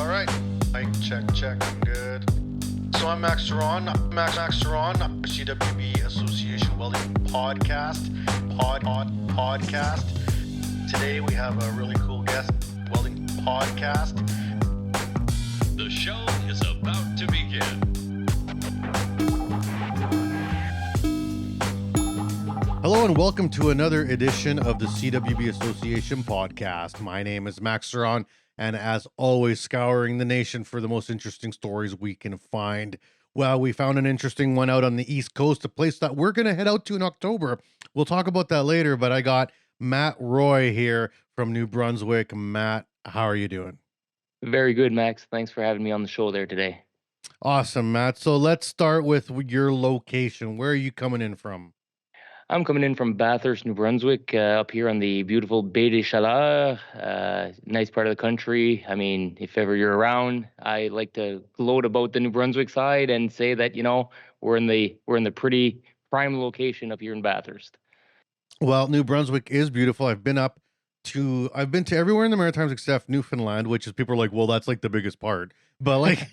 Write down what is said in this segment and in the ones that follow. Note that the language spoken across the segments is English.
All right. Mic check. I'm good. So I'm Ceron. Ceron, CWB Association Welding podcast. Podcast. Today we have a really cool guest. Welding podcast. The show is about to begin. Hello and welcome to another edition of the CWB Association podcast. My name is Ceron, and as always, scouring the nation for the most interesting stories we can find. Well, we found an interesting one out on the East Coast, a place that we're going to head out to in October. We'll talk about that later, but I got Mathieu Roy here from New Brunswick. Matt, how are you doing? Very good, Max. Thanks for having me on the show there today. Awesome, Matt. So let's start with your location. Where are you coming in from? I'm coming in from Bathurst, New Brunswick, up here on the beautiful Baie des Chaleurs, nice part of the country. I mean, if ever you're around, I like to gloat about the New Brunswick side and say that, you know, we're in the pretty prime location up here in Bathurst. Well, New Brunswick is beautiful. I've been to everywhere in the Maritimes except Newfoundland, which is people are like, well, that's like the biggest part. But like,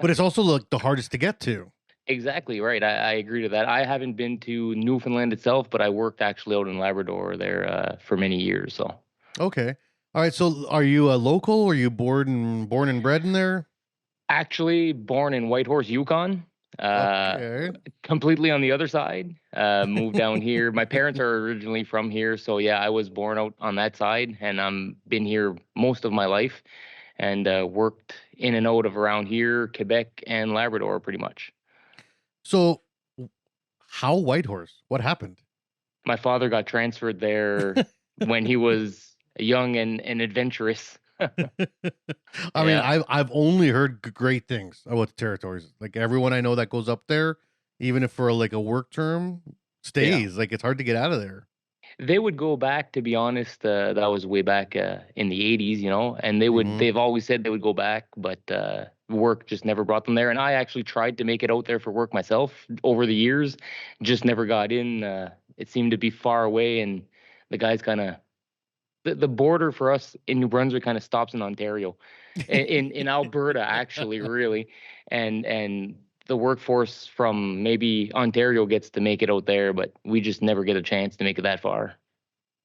but it's also like the hardest to get to. Exactly right. I agree to that. I haven't been to Newfoundland itself, but I worked actually out in Labrador there for many years. So Okay. All right. So are you a local? Are you born and bred in there? actually born in Whitehorse, Yukon. Okay. Completely on the other side. Moved down here. My parents are originally from here, so yeah, I was born out on that side, and been here most of my life, and worked in and out of around here, Quebec and Labrador, pretty much. So how Whitehorse? What happened? My father got transferred there when he was young and adventurous. I mean, Yeah. I've only heard great things about the territories. Like everyone I know that goes up there, even if for like a work term, stays. Like it's hard to get out of there. They would go back, to be honest. That was way back in the 80s, you know, and Mhm. they've always said they would go back, but work just never brought them there. And I actually tried to make it out there for work myself over the years, just never got in. It seemed to be far away, and the guys kind of, the border for us in New Brunswick kind of stops in Ontario, in Alberta, actually, really. And the workforce from maybe Ontario gets to make it out there, but we just never get a chance to make it that far.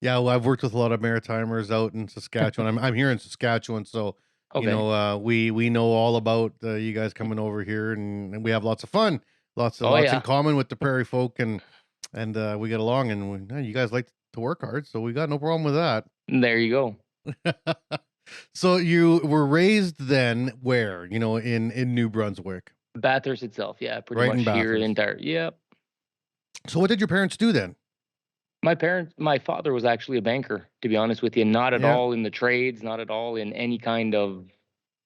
Yeah, well, I've worked with a lot of Maritimers out in Saskatchewan. I'm here in Saskatchewan, so you Okay. know, we know all about you guys coming over here, and we have lots of fun, lots Oh, in yeah. common with the prairie folk, and we get along, and you guys like to work hard, so we got no problem with that. There you go. So you were raised then where? You know, in New Brunswick, Bathurst itself, yeah, pretty right in much here, the Bathurst. entire. Yep. So what did your parents do then? My father was actually a banker, to be honest with you, not at Yeah. all in the trades, not at all in any kind of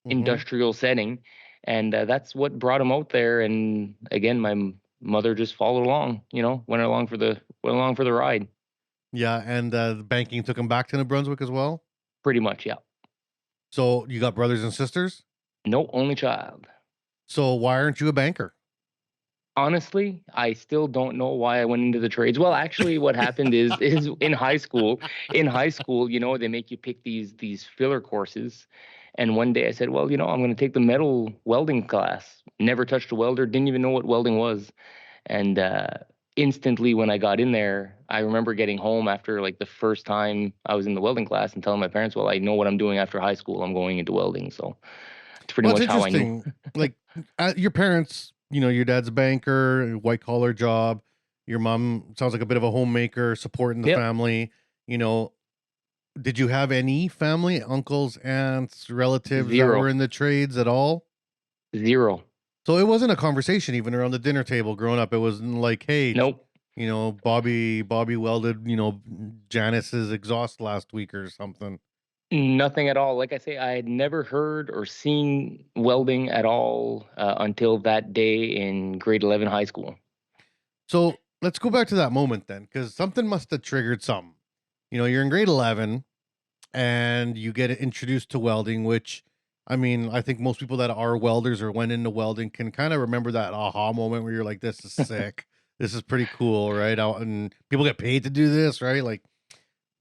Hmm. industrial setting. And that's what brought him out there. And again, mother just followed along, you know, went along for the ride, Yeah, and the banking took him back to New Brunswick as well. pretty much. Yeah. So you got brothers and sisters. No, only child. So why aren't you a banker? Honestly, I still don't know why I went into the trades. Well, actually, what happened is in high school, you know, they make you pick these filler courses. And one day I said, well, you know, I'm going to take the metal welding class. Never touched a welder, didn't even know what welding was. And instantly when I got in there, I remember getting home after like the first time I was in the welding class and telling my parents, well, I know what I'm doing after high school. I'm going into welding. So it's pretty Well, it's much how I knew. interesting. Like your parents, you know, your dad's a banker, white collar job. Your mom sounds like a bit of a homemaker, supporting the Yep. family. You know, did you have any family, uncles, aunts, relatives that were Zero. in the trades at all? Zero. So it wasn't a conversation even around the dinner table growing up. It wasn't like, hey, Nope. you know, Bobby welded, you know, Janice's exhaust last week or something. Nothing at all. Like I say, I had never heard or seen welding at all until that day in grade 11 high school. So let's go back to that moment then, because something must have triggered something. You know, you're in grade 11 and you get introduced to welding, which I mean, I think most people that are welders or went into welding can kind of remember that aha moment where you're like, this is sick. This is pretty cool, right? And people get paid to do this, right? Like,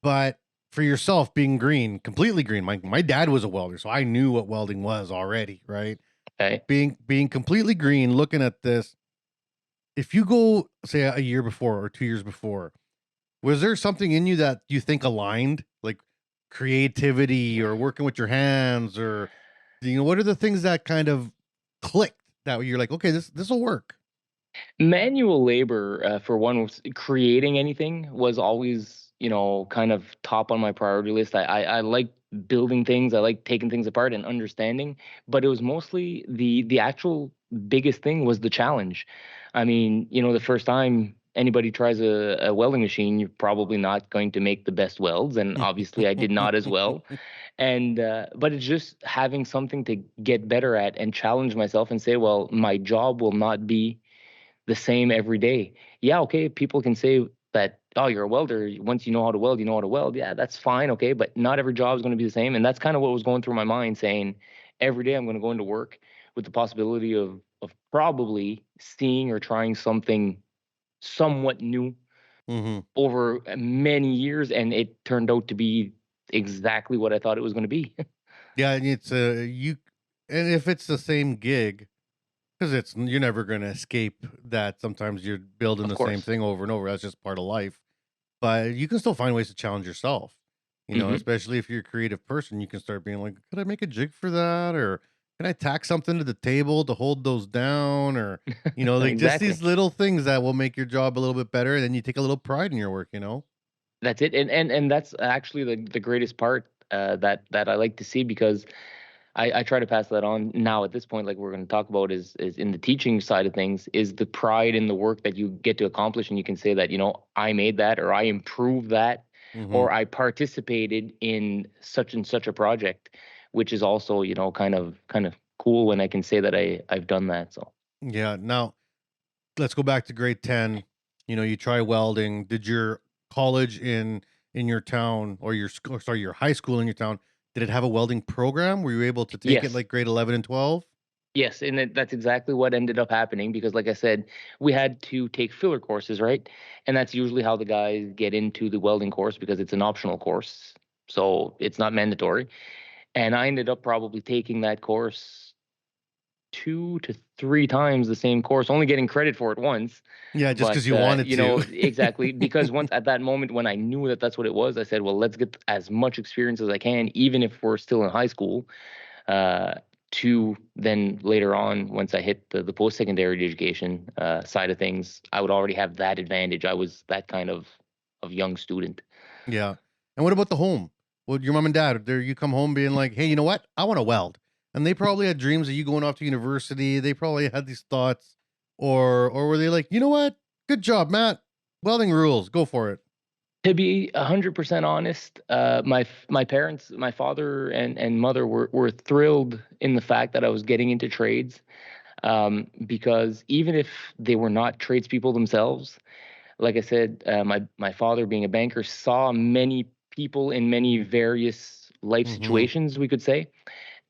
but for yourself being green, completely green. My dad was a welder, so I knew what welding was already, right? Okay. Being completely green, looking at this, if you go say a year before or 2 years before, was there something in you that you think aligned, like creativity or working with your hands, or what are the things that kind of clicked that you're like, okay, this will work? Manual labor, for one, creating anything was always, kind of top on my priority list. I like building things. I like taking things apart and understanding, but it was mostly the actual biggest thing was the challenge. I mean, the first time anybody tries a welding machine, you're probably not going to make the best welds, and obviously I did not as well. And but it's just having something to get better at and challenge myself and say, well, my job will not be the same every day. Yeah, okay, people can say that, oh, you're a welder. Once you know how to weld, you know how to weld. Yeah, that's fine, okay, but not every job is going to be the same. And that's kind of what was going through my mind, saying every day I'm going to go into work with the possibility of probably seeing or trying something somewhat new Hmm. over many years, and it turned out to be exactly what I thought it was going to be. Yeah, and it's you, and if it's the same gig, because you're never gonna escape that. Sometimes you're building Of the same course. thing over and over. That's just part of life. But you can still find ways to challenge yourself. Hmm. Especially if you're a creative person, you can start being like, could I make a jig for that? Or can I tack something to the table to hold those down? Or, like just Exactly. these little things that will make your job a little bit better. And then you take a little pride in your work. That's it, and that's actually the greatest part, that I like to see, because I try to pass that on now at this point, like we're going to talk about, is in the teaching side of things, is the pride in the work that you get to accomplish, and you can say that, I made that, or I improved that, Hmm. or I participated in such and such a project, which is also, kind of cool when I can say that I've done that. So Yeah. Now let's go back to grade 10. You try welding. Did your college in your town, or your high school in your town, did it have a welding program? Were you able to take it yes. like grade 11 and 12? Yes, and that's exactly what ended up happening, because, like I said, we had to take filler courses, right? And that's usually how the guys get into the welding course, because it's an optional course, so it's not mandatory. And I ended up probably taking that course 2 to 3 times the same course, only getting credit for it once. Yeah, just because But you wanted to. exactly, because once at that moment when I knew that that's what it was, I said, well, let's get as much experience as I can, even if we're still in high school, uh, to then later on, once I hit the post secondary education side of things, I would already have that advantage. I was that kind of young student. Yeah. And what about the home? Well, your mom and dad, there you come home being like, "Hey, you know what? I want to weld." And they probably had dreams of you going off to university. They probably had these thoughts, or were they like, "You know what? Good job, Matt. Welding rules. Go for it." To be 100% honest, my parents, my father and mother, were thrilled in the fact that I was getting into trades, because even if they were not tradespeople themselves, like I said, my father, being a banker, saw many people in many various life Mhm. situations, we could say,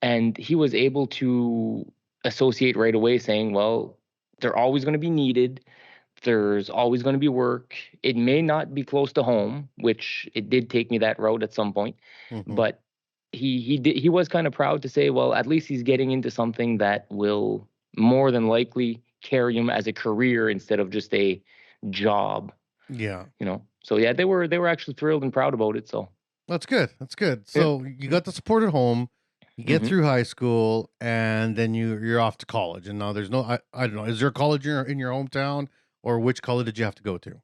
and he was able to associate right away, saying, well, they're always going to be needed, there's always going to be work, it may not be close to home, which it did take me that route at some point, Mhm. but he was kind of proud to say, well, at least he's getting into something that will more than likely carry him as a career instead of just a job. Yeah. So yeah, they were actually thrilled and proud about it. So That's good. That's good. yeah. So you got the support at home, you get Hmm. through high school, and then you're off to college. And now there's no I don't know, is there a college in your hometown, or which college did you have to go to?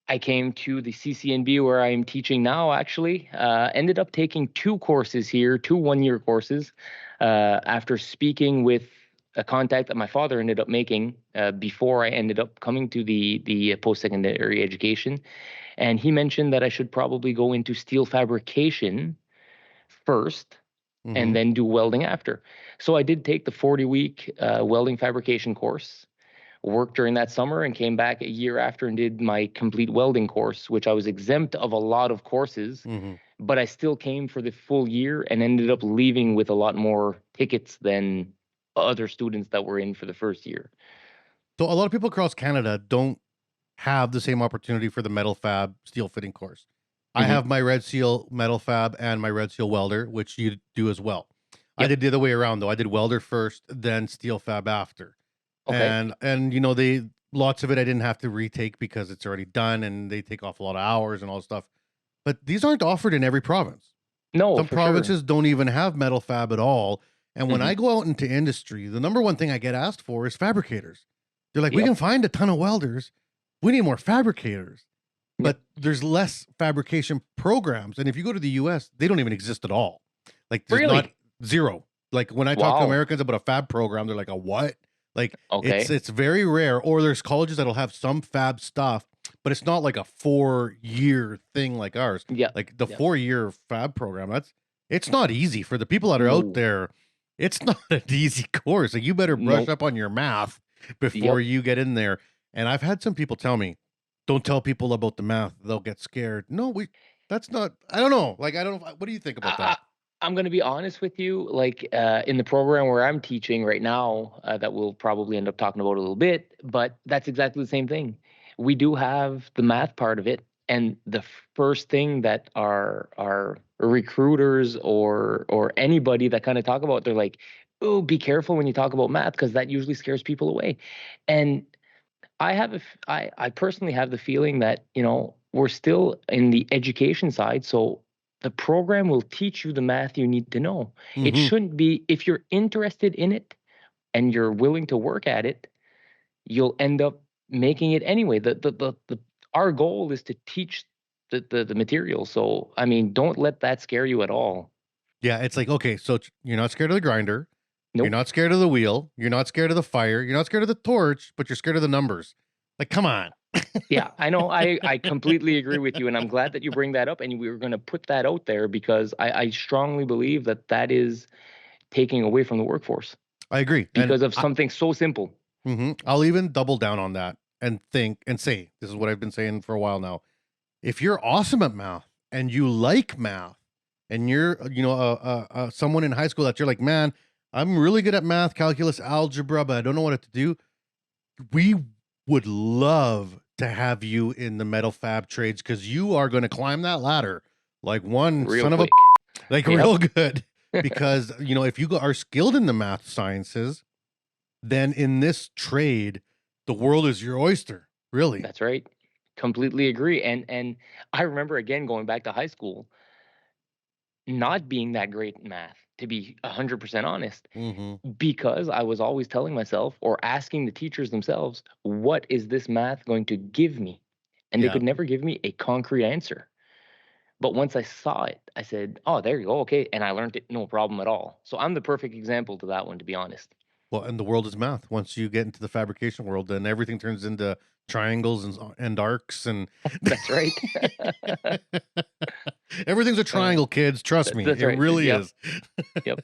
I came to the CCNB where I'm teaching now, actually. Ended up taking 2 courses here, 2 1-year courses, after speaking with a contact that my father ended up making before I ended up coming to the post secondary education. And he mentioned that I should probably go into steel fabrication first and Mhm. then do welding after. So I did take the 40-week welding fabrication course, worked during that summer, and came back a year after and did my complete welding course, which I was exempt of a lot of courses, Mhm. but I still came for the full year and ended up leaving with a lot more tickets than other students that were in for the first year. So a lot of people across Canada don't have the same opportunity for the metal fab steel fitting course. I have my Red Seal metal fab and my Red Seal welder, which you do as well. I Yep. did the other way around though. I did welder first, then steel fab after. Okay. And you know, they lots of it I didn't have to retake because it's already done and they take off a lot of hours and all this stuff. But these aren't offered in every province. No, Some for sure. provinces don't even have metal fab at all. And when I go out into industry, the number one thing I get asked for is fabricators. They're like, we Yep. can find a ton of welders. We need more fabricators. But there's less fabrication programs. And if you go to the US, they don't even exist at all. Like there's not zero. Like when I talk to Wow. Americans about a fab program, they're like, a what? Like Okay. it's very rare. Or there's colleges that'll have some fab stuff, but it's not like a 4-year thing like ours. Yeah. Like the Yeah. 4-year fab program, it's not easy for the people that are No. out there. It's not an easy course. Like you better brush Nope. up on your math before you get in there. And I've had some people tell me, don't tell people about the math. They'll get scared. No, that's not, I don't know. Like, I don't know. What do you think about that? I'm going to be honest with you. Like in the program where I'm teaching right now, that we'll probably end up talking about a little bit, but that's exactly the same thing. We do have the math part of it. And the first thing that our recruiters or anybody that kind of talk about, they're like, oh, be careful when you talk about math because that usually scares people away. And I personally have the feeling that, you know, we're still in the education side. So the program will teach you the math you need to know. It shouldn't be, if you're interested in it and you're willing to work at it, you'll end up making it anyway. Our goal is to teach the material. So, I mean, don't let that scare you at all. Yeah. It's like, okay, so you're not scared of the grinder. You're Nope. not scared of the wheel. You're not scared of the fire. You're not scared of the torch, but you're scared of the numbers. Like, come on. Yeah, I know. I completely agree with you. And I'm glad that you bring that up and we were going to put that out there because I strongly believe that that is taking away from the workforce I agree. because of something so simple. I'll even double down on that and think and say, this is what I've been saying for a while now. If you're awesome at math and you like math and you're, you know, someone in high school that you're like, man, I'm really good at math, calculus, algebra, but I don't know what to do. We would love to have you in the metal fab trades because you are going to climb that ladder like one Real son quick. of a, like real good. Because, you know, if you are skilled in the math sciences, then in this trade, the world is your oyster. Really. That's right. Completely agree. And I remember, again, going back to high school, not being that great in math, to be 100% honest, because I was always telling myself or asking the teachers themselves, what is this math going to give me? And they could never give me a concrete answer. But once I saw it, I said, oh, there you go. Okay. And I learned it, no problem at all. So I'm the perfect example to that one, to be honest. Well, and the world is math. Once you get into the fabrication world, then everything turns into triangles and arcs and That's right. everything's a triangle, kids. Trust me, That's it right. really Yep. is. Yep.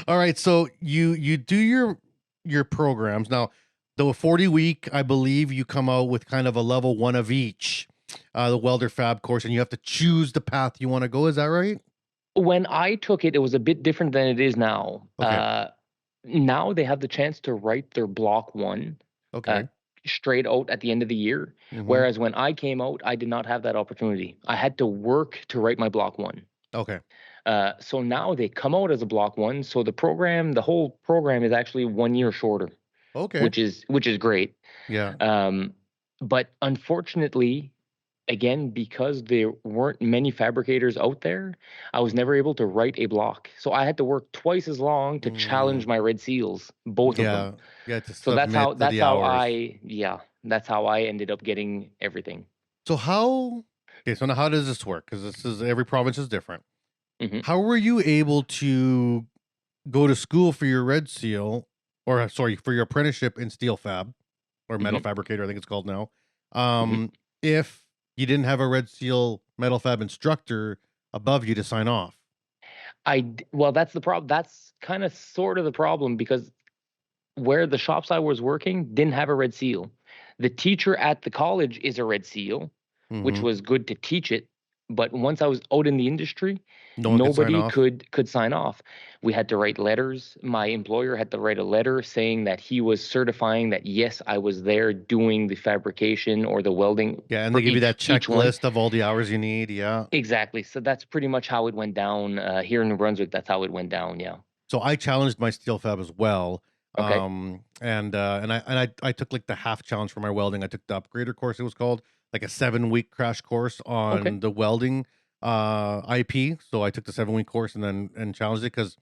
All right, so you do your programs now. The 40-week, I believe, you come out with kind of a level 1 of each, the welder fab course, and you have to choose the path you want to go. Is that right? When I took it, it was a bit different than it is now. Okay. Now they have the chance to write their block 1 Okay. straight out at the end of the year. Whereas when I came out, I did not have that opportunity. I had to work to write my block 1. Okay. So now they come out as a block 1. So the whole program is actually 1 year shorter. Okay. Which is great. Yeah. But unfortunately, again, because there weren't many fabricators out there, I was never able to write a block. So I had to work twice as long to challenge my red seals, both of them. Yeah. To So that's submit to the hours. that's how I ended up getting everything. So so now how does this work? Because every province is different. How were you able to go to school for your red seal, or sorry, for your apprenticeship in steel fab or metal fabricator, I think it's called now, if you didn't have a red seal metal fab instructor above you to sign off? Well, that's the problem. That's kind of sort of the problem because where the shops I was working didn't have a red seal. The teacher at the college is a red seal, which was good to teach it, But once I was out in the industry, No one could sign nobody off. could sign off. We had to write letters. My employer had to write a letter saying that he was certifying that yes, I was there doing the fabrication or the welding Yeah, and for they give you that each one. checklist of all the hours you need. Yeah. Exactly. So that's pretty much how it went down here in New Brunswick. That's how it went down. Yeah. So I challenged my steel fab as well. Okay. I took like the half challenge for my welding. I took the upgrader course, it was called, like a 7-week crash course Okay. on the welding IP. So I took the 7-week course and challenged it because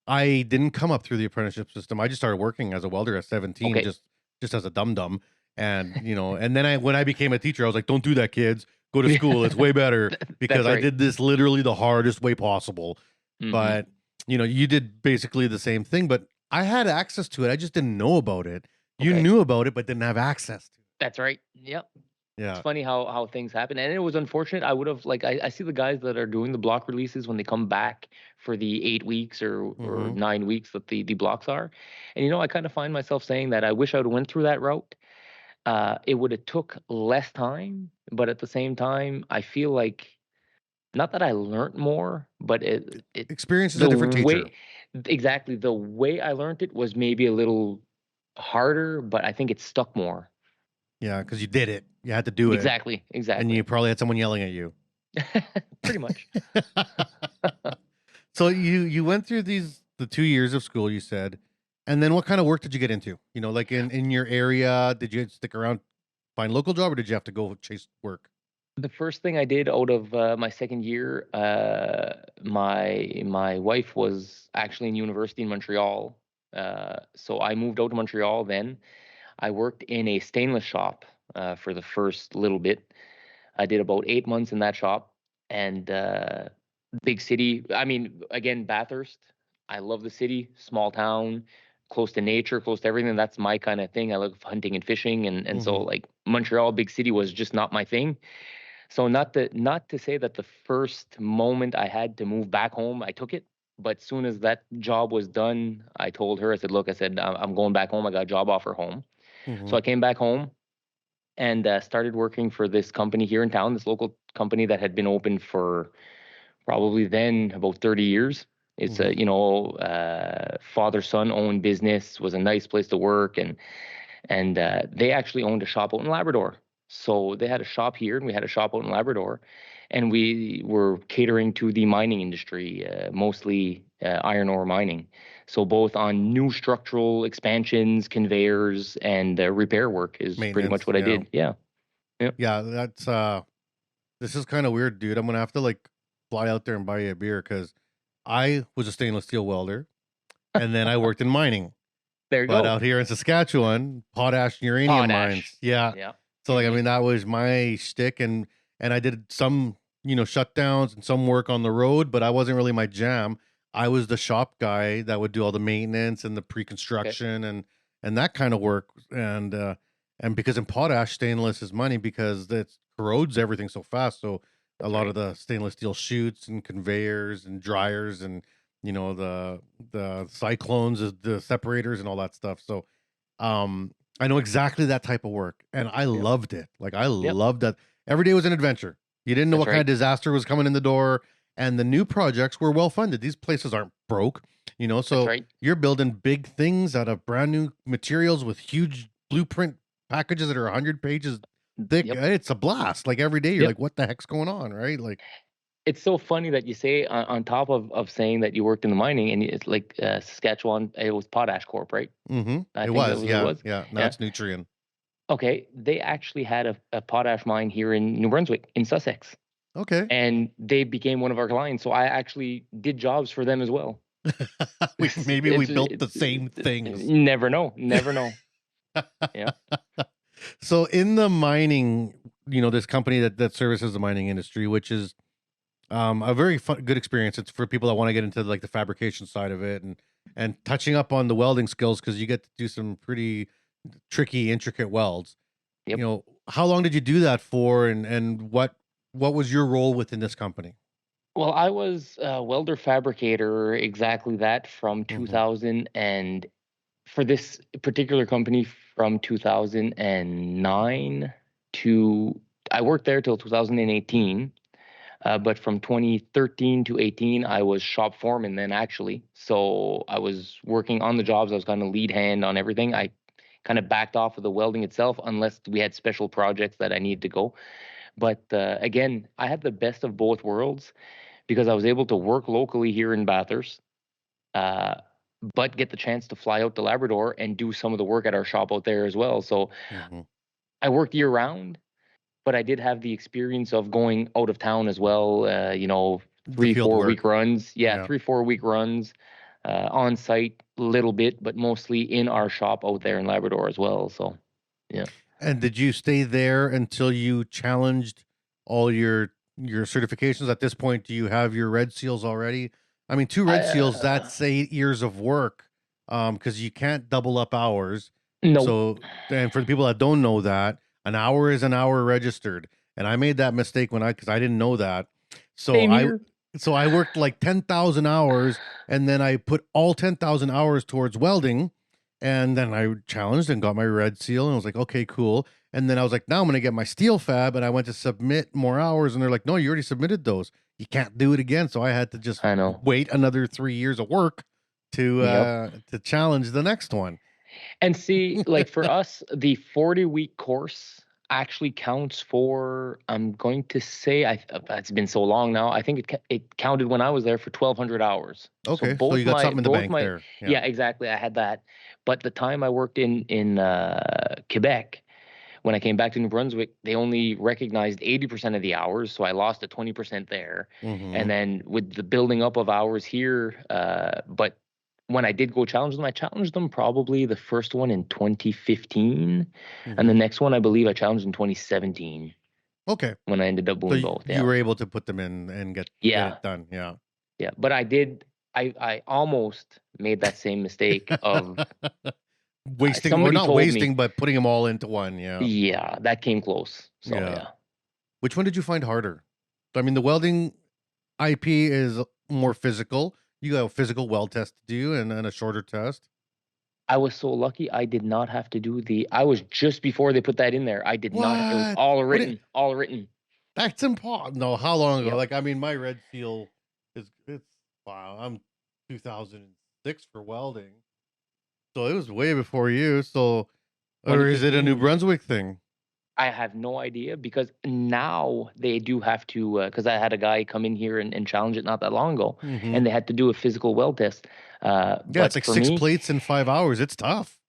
I didn't come up through the apprenticeship system. I just started working as a welder at 17, Okay. just as a dum dum. And and then when I became a teacher, I was like, don't do that, kids. Go to school. It's way better because That's I right. did this literally the hardest way possible. Mhm. But you did basically the same thing, but I had access to it. I just didn't know about it. You Okay. knew about it, but didn't have access to it. That's right. Yep. It's Yeah. funny how things happen, and it was unfortunate. I would have like I see the guys that are doing the block releases when they come back for the 8 weeks or Mhm. 9 weeks that the blocks are, and I kind of find myself saying that I wish I would have went through that route. It would have took less time, but at the same time, I feel like not that I learned more, but it Experience is a the different teacher. way exactly the way I learned it was maybe a little harder, but I think it stuck more. Yeah, because you did it. You had to do it. Exactly. And Exactly. you probably had someone yelling at you. Pretty much. So you went through the 2 years of school, you said, and then what kind of work did you get into? Like in your area, did you stick around, find local job, or did you have to go chase work? The first thing I did out of my second year, my wife was actually in university in Montreal, so I moved out to Montreal. Then I worked in a stainless shop for the first little bit. I did about 8 months in that shop, and big city. I mean, again, Bathurst. I love the city, small town, close to nature, close to everything. That's my kind of thing. I love hunting and fishing, and so Mhm. like Montreal, big city was just not my thing. So not to say that the first moment I had to move back home, I took it. But soon as that job was done, I told her, I said, look, I said, I'm going back home. I got a job offer home. So Mhm. I came back home and started working for this company here in town, this local company that had been open for probably then about 30 years. It's Mhm. a, father son owned business, was a nice place to work. And they actually owned a shop out in Labrador. So they had a shop here, and we had a shop out in Labrador, and we were catering to the mining industry, mostly iron ore mining. So both on new structural expansions, conveyors, and repair work is pretty much Maintenance. what I Yeah. did. Yeah. Yep. Yeah. That's this is kind of weird, dude. I'm gonna have to like fly out there and buy you a beer because I was a stainless steel welder, and then I worked in mining. There you But go. out here in Saskatchewan, potash and uranium Potash. mines. Yeah. Yeah. So like I Hmm. mean that was my shtick, and I did some, shutdowns and some work on the road, but I wasn't really my jam. I was the shop guy that would do all the maintenance and the Okay. pre-construction and that kind of work. And because in potash, stainless is money because it corrodes everything so fast. So a That's lot of right. the stainless steel chutes and conveyors and dryers and the cyclones, the separators and all that stuff. So um I know exactly that type of work and I Yep. loved it. Like I Yep. loved that. Every day was an adventure. You didn't know That's what kind right. of disaster was coming in the door, and the new projects were well funded. These places aren't broke, That's so right. you're building big things out of brand new materials with huge blueprint packages that are 100 pages thick. Yep. It's a blast. Like every day you're Yep. like, what the heck's going on, right? Like, It's so funny that you say on top of saying that you worked in the mining and it's like Saskatchewan, it was Potash Corp, right? I it think that was, was what it yeah, was. yeah. Now Yeah. it's Nutrien. Okay. They actually had a potash mine here in New Brunswick, in Sussex, Okay. and they became one of our clients. So I actually did jobs for them as well. Maybe we built the same things. Never know. Never know. Yeah. So in the mining, this company that services the mining industry, which is a very good experience. It's for people that want to get into like the fabrication side of it and touching up on the welding skills because you get to do some pretty tricky, intricate welds. Yep. How long did you do that for, and what was your role within this company? Well, I was a welder fabricator, exactly that, from Hmm. 2000 and for this particular company from 2009 to I worked there till 2018. But from 2013 to 18, I was shop foreman then, actually. So I was working on the jobs. I was kind of lead hand on everything. I kind of backed off of the welding itself unless we had special projects that I needed to go. But again, I had the best of both worlds because I was able to work locally here in Bathurst, uh, but get the chance to fly out to Labrador and do some of the work at our shop out there as well. So Mhm. I worked year round, but I did have the experience of going out of town as well. The Three, field 4 week work. runs. Yeah, Yeah. 3, 4 week runs on site, a little bit, but mostly in our shop out there in Labrador as well. So, yeah. And did you stay there until you challenged all your certifications? At this point, do you have your red seals already? I mean, 2 red seals, Uh, that's 8 years of work. Because you can't double up hours. no, So, and for the people that don't know that, an hour is an hour registered. And I made that mistake because I didn't know that. So same I here. so I worked like 10,000 hours, and then I put all 10,000 hours towards welding, and then I challenged and got my red seal, and I was like, okay, cool. And then I was like, now I'm going to get my steel fab, and I went to submit more hours, and they're like, no, you already submitted those. You can't do it again. So I had to just I know. wait another 3 years of work Yep. to challenge the next one. And see, like for us, the 40-week course actually counts for, I'm going to say, it's been so long now. I think it counted when I was there for 1,200 hours. So Okay, so you got something in the bank there. yeah, exactly. I had that. But the time I worked in Quebec, when I came back to New Brunswick, they only recognized 80% of the hours, so I lost a 20% there. Mm-hmm. And then with the building up of hours here, but when I did go challenge them, I challenged them probably the first one in 2015, and the Mm-hmm. next one I believe I challenged in 2017 Okay, when I ended up so doing both. you Yeah, were able to put them in and get yeah, it done. Yeah. yeah. But I did. I almost made that same mistake of Wasting, or somebody not told me, wasting, but putting them all into one. Yeah. yeah, that came close. So Yeah. yeah. Which one did you find harder? I mean, the welding IP is more physical. You got a physical weld test to do and a shorter test. I was so lucky I did not have to do I was just before they put that in there. I did not. It was What? all What? It, written, all written. that's impossible. No, how long ago? Yep. Like, I mean, my red seal it's wow. I'm 2006 for welding, so it was way before you. So, or is it a New 2015. Brunswick thing? I have no idea because now they do have to, because I had a guy come in here and challenge it not that long ago, Mm-hmm. and they had to do a physical weld test. Yeah, it's But like for 6 me, plates in 5 hours. It's tough.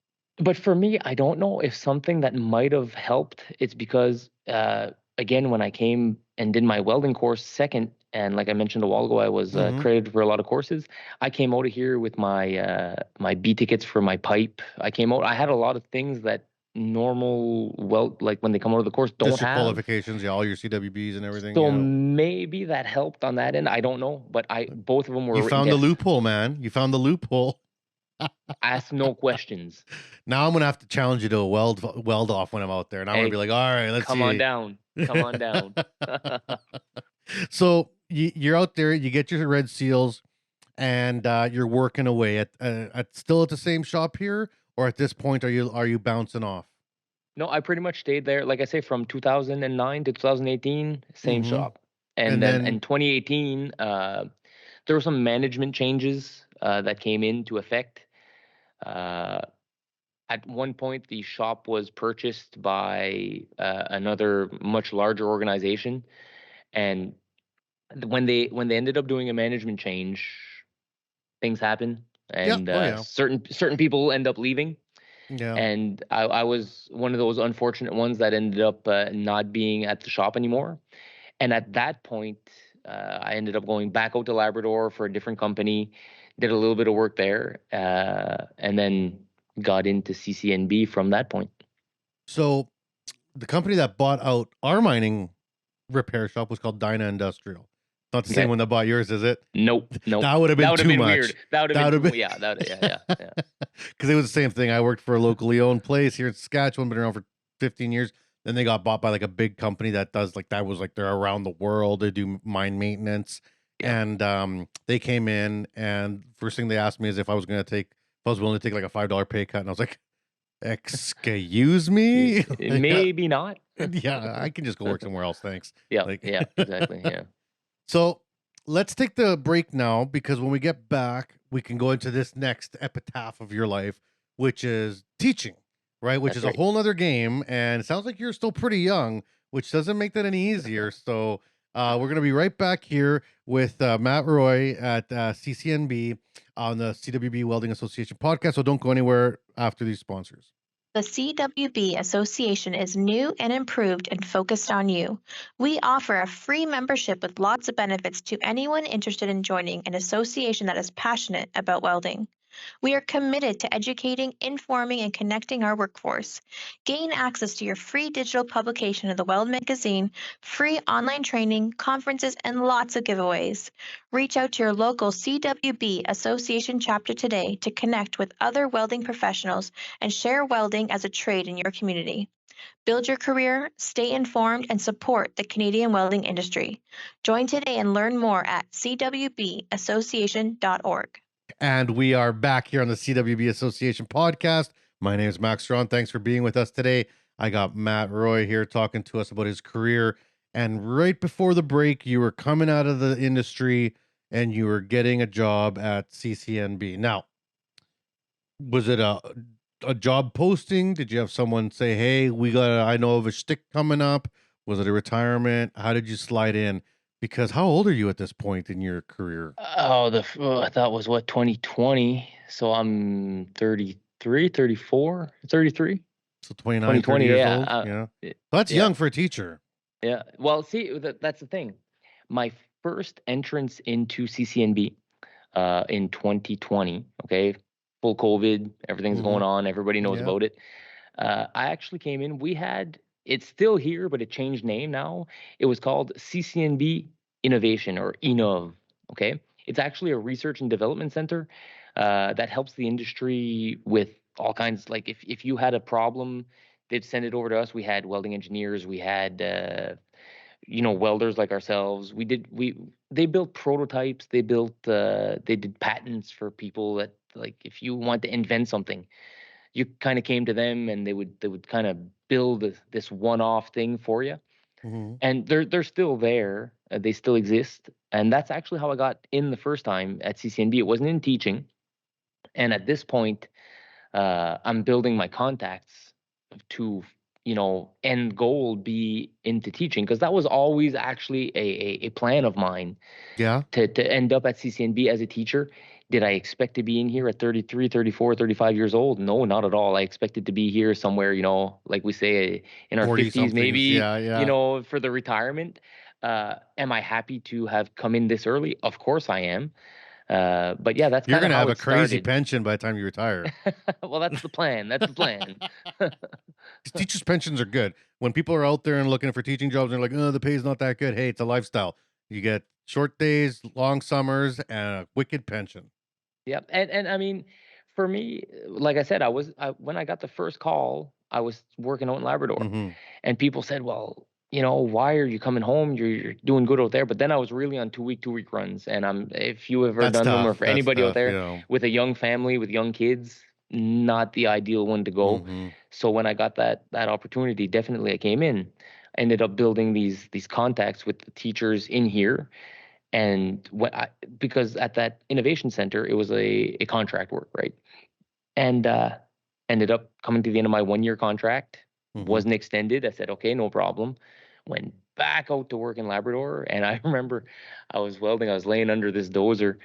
I don't know if something that might have helped. It's because, again, when I came and did my welding course second, and like I mentioned a while ago, I was Mm-hmm. credited for a lot of courses. I came out of here with my my B tickets for my pipe. I came out. I had a lot of things that normal like when they come out of the course don't District have. qualifications, yeah, all your CWBs and everything. So Yeah. maybe that helped on that end. I don't know, but both of them were You written found the tests. loophole, man. You found the loophole. Ask no questions. Now I'm gonna have to challenge you to a weld off when I'm out there, and I'm gonna Hey, be like, all right, let's come on see. down. Come on down. So you're out there, you get your red seals, and you're working away at still at the same shop here, or at this point are you bouncing off? No, I pretty much stayed there. Like I say, from 2009 to 2018, same Mm-hmm. shop. And And then in then 2018, there were some management changes that came into effect. Uh, at one point, the shop was purchased by another much larger organization, and when they ended up doing a management change, things happen, yeah, and oh yeah, certain people end up leaving. yeah. And I was one of those unfortunate ones that ended up not being at the shop anymore. And at that point, I ended up going back out to Labrador for a different company, did a little bit of work there, and then got into CCNB from that point. So the company that bought out our mining repair shop was called Dyna Industrial. Not the same Okay. one that bought yours, is it? Nope. That would have been too much. Weird. That would That have would've been, been- yeah. Yeah. Because it was the same thing. I worked for a locally owned place here in Saskatchewan, been around for 15 years. Then they got bought by like a big company that does like that was like they're around the world. They do mine maintenance. Yeah. And they came in, and first thing they asked me is if I was willing to take like a $5 pay cut. And I was like, excuse me? Maybe not. Yeah, I can just go work somewhere else. Thanks. Yeah. Like, Yeah. Exactly. Yeah. So let's take the break now because when we get back, we can go into this next epitaph of your life, which is teaching, right? Which That's is a right. whole nother game. And it sounds like you're still pretty young, which doesn't make that any easier. So we're going to be right back here with Matt Roy at CCNB on the CWB Welding Association podcast. So don't go anywhere after these sponsors. The CWB Association is new and improved and focused on you. We offer a free membership with lots of benefits to anyone interested in joining an association that is passionate about welding. We are committed to educating, informing, and connecting our workforce. Gain access to your free digital publication of the Weld magazine, free online training, conferences, and lots of giveaways. Reach out to your local CWB Association chapter today to connect with other welding professionals and share welding as a trade in your community. Build your career, stay informed, and support the Canadian welding industry. Join today and learn more at cwbassociation.org. And we are back here on the CWB Association podcast. My name is Max Ceron. Thanks for being with us today. I got Matt Roy here talking to us about his career. And right before the break, you were coming out of the industry and you were getting a job at CCNB. Now, was it a job posting? Did you have someone say, "Hey, I know of a shtick coming up"? Was it a retirement? How did you slide in? Because how old are you at this point in your career? That was what, 2020. So I'm 33, 34, 33. So 29, 30 2020. years Yeah. old. Yeah. y- That's yeah. young for a teacher. Yeah. Well, see, that's the thing. My first entrance into CCNB in 2020, okay, full COVID, everything's Mhm. going on, everybody knows Yeah. about it. I actually came in. It's still here, but it changed name now. It was called CCNB Innovation, or Innov. Okay, it's actually a research and development center that helps the industry with all kinds. Like if you had a problem, they'd send it over to us. We had welding engineers. We had welders like ourselves. They built prototypes. They did patents for people that, like, if you want to invent something, you kind of came to them and they would kind of build this one-off thing for you. Mhm. And they're still there. They still exist. And that's actually how I got in the first time at CCNB. It wasn't in teaching. And at this point, I'm building my contacts to, end goal be into teaching, because that was always actually a plan of mine Yeah. to end up at CCNB as a teacher. Did I expect to be in here at 33, 34, 35 years old? No, not at all. I expected to be here somewhere, like we say, in our 40 50s, somethings. maybe, Yeah. Yeah. for the retirement. Am I happy to have come in this early? Of course I am. But yeah, that's You're kind going of to how have a it crazy started. pension by the time you retire. Well, that's the plan. That's the plan. Teachers' pensions are good. When people are out there and looking for teaching jobs, they're like, "Oh, the pay's not that good." Hey, it's a lifestyle. You get short days, long summers, and a wicked pension. Yep. And I mean, for me, like I said, when I got the first call, I was working out in Labrador, Hmm. and people said, "Well, why are you coming home? You're doing good out there." But then I was really on two week runs, and if you ever That's done them, or tough. for That's anybody out tough. there Yeah. with a young family with young kids, not the ideal one to go. Hmm. So when I got that opportunity, definitely I came in. I ended up building these contacts with the teachers in here. And because at that innovation center, it was a contract work, right? And ended up coming to the end of my 1 year contract. Hmm. Wasn't extended. I said, okay, no problem. Went back out to work in Labrador, and I remember I was welding. I was laying under this dozer,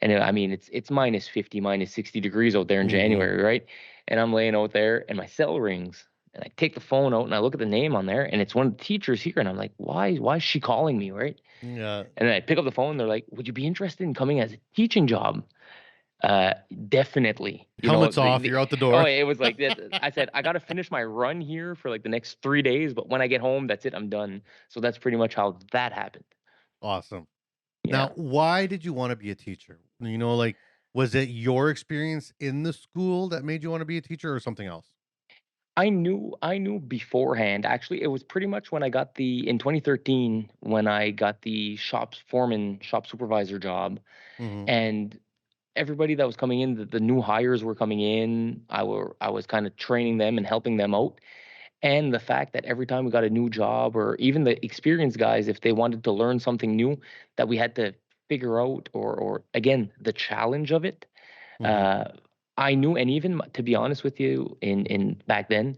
and I mean it's minus 50, minus 60 degrees out there in Hmm. January, right? And I'm laying out there, and my cell rings, and I take the phone out and I look at the name on there, and it's one of the teachers here, and I'm like, why is she calling me, right? Yeah. And then I pick up the phone. They're like, "Would you be interested in coming as a teaching job?" Uh, Definitely. Helmet's off. You're out the door. It was like that. I said, I got to finish my run here for like the next 3 days, but when I get home, that's it. I'm done. So that's pretty much how that happened. Awesome. Yeah. Now, why did you want to be a teacher? Like, was it your experience in the school that made you want to be a teacher or something else? I knew beforehand. Actually, it was pretty much when I got in 2013, when I got the shop supervisor job, Hmm. and everybody that was coming in, the new hires were coming in. I was kind of training them and helping them out. And the fact that every time we got a new job, or even the experienced guys, if they wanted to learn something new, that we had to figure out, or again, the challenge of it. Mhm. Uh, I knew, and even to be honest with you, in back then,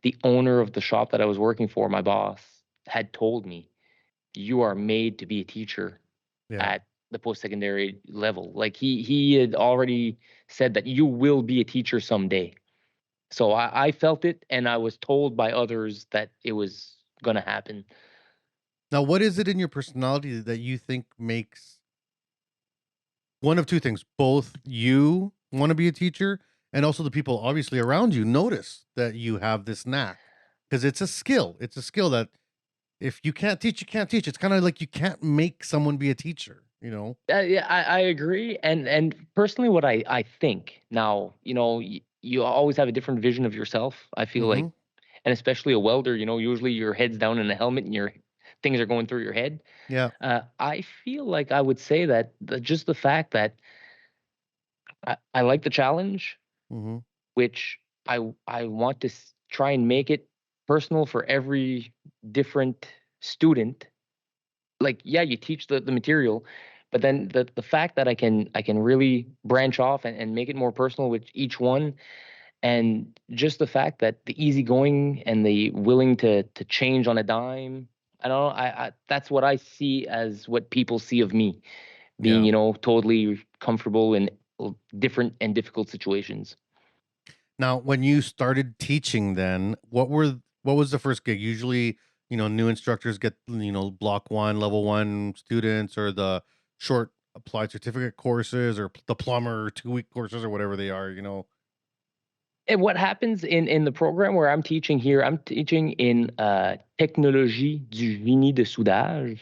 the owner of the shop that I was working for, my boss, had told me, "You are made to be a teacher Yeah. at the post-secondary level." Like he had already said that you will be a teacher someday. So I felt it, and I was told by others that it was gonna happen. Now, what is it in your personality that you think makes one of two things? Both you want to be a teacher, and also the people obviously around you notice that you have this knack, because it's a skill. It's a skill that if you can't teach, you can't teach. It's kind of like you can't make someone be a teacher, you know? Yeah, I agree, and personally, what I think now, you always have a different vision of yourself. I feel like, Mm-hmm. and especially a welder, usually your head's down in a helmet and your things are going through your head. Yeah. I feel like I would say that just the fact that I like the challenge, Mm-hmm. which I want to try and make it personal for every different student. Like, yeah, you teach the material, but then the fact that I can really branch off and make it more personal with each one, and just the fact that the easygoing and the willing to change on a dime. I don't know. I That's what I see as what people see of me, being, Yeah. totally comfortable in different and difficult situations. Now, when you started teaching, then what was the first gig? Usually, new instructors get block one, level one students, or the short applied certificate courses, or the plumber 2 week courses, or whatever they are. And what happens in the program where I'm teaching here, I'm teaching in technologie du génie de soudage,